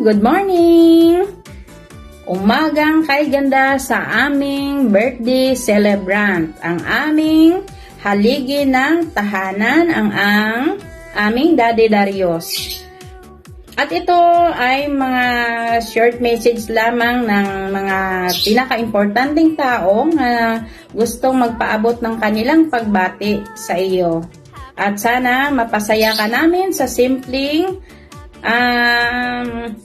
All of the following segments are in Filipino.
Good morning! Umagang kay ganda sa aming birthday celebrant. Ang aming haligi ng tahanan, ang aming Daddy Darius. At ito ay mga short message lamang ng mga pinaka-importanting tao na gustong magpaabot ng kanilang pagbati sa iyo. At sana mapasaya ka namin sa simpleng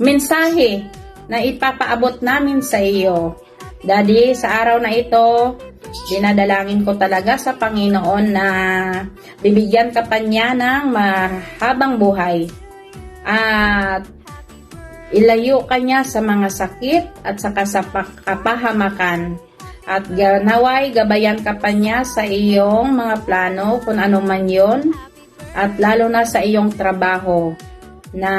mensahe na ipapaabot namin sa iyo. Daddy, sa araw na ito, dinadalangin ko talaga sa Panginoon na bibigyan ka pa niya ng mahabang buhay. At ilayo ka niya sa mga sakit at saka sa kapahamakan. At naway gabayan ka pa niya sa iyong mga plano kung ano man yon. At lalo na sa iyong trabaho na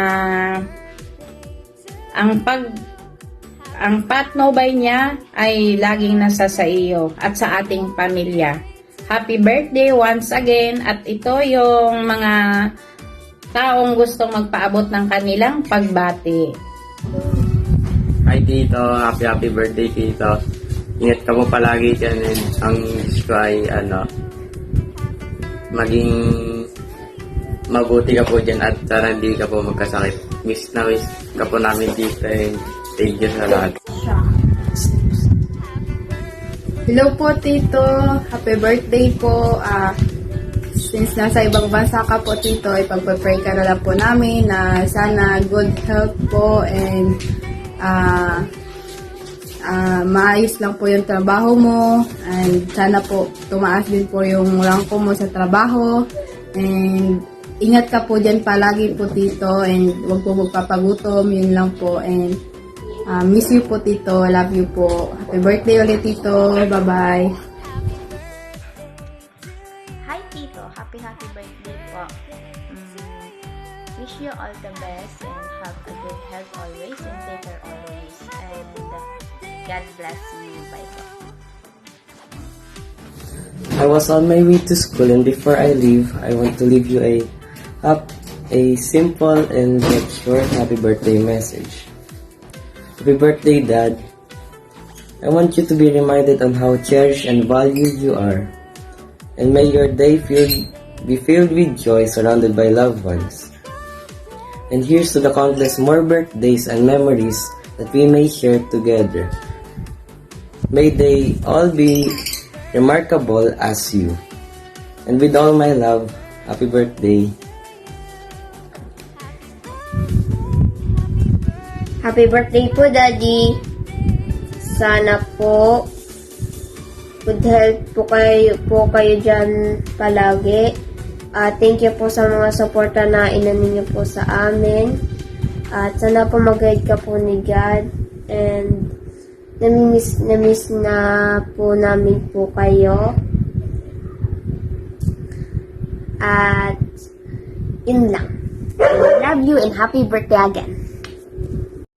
ang patnubay niya ay laging nasa sa iyo at sa ating pamilya. Happy birthday once again, at ito yung mga taong gustong magpaabot ng kanilang pagbati. Hi Tito, happy birthday Tito. Ingat ka po palagi dyan, and ang wish ko ay maging mabuti ka po dyan at sana hindi ka po magkasakit. Miss ka po namin Tito, and thank you sa lahat. Hello po Tito, happy birthday po. Since nasa ibang bansa ka po Tito, ipagpapray ka na lang po namin na sana good health po and maayos lang po yung trabaho mo, and sana po tumaas din po yung rangko mo sa trabaho, and ingat ka po dyan palagi po Tito, and huwag po magpapagutom, yun lang po, and miss you po Tito, love you po. Happy birthday ulit Tito, bye bye. Hi Tito, happy birthday po. Wish you all the best and have a good health always and take care always. And God bless you. Bye po. I was on my way to school, and before I leave, I want to leave you a simple and yet short happy birthday message. Happy birthday, Dad. I want you to be reminded on how cherished and valued you are. And may your day be filled with joy, surrounded by loved ones. And here's to the countless more birthdays and memories that we may share together. May they all be remarkable as you. And with all my love, happy birthday. Happy birthday po, Daddy. Sana po good health po kayo dyan palagi. Thank you po sa mga suporta na inanin niyo po sa amin. At sana po mag-guide ka po ni God. And namiss na po namin po kayo. At yun lang. I love you and happy birthday again.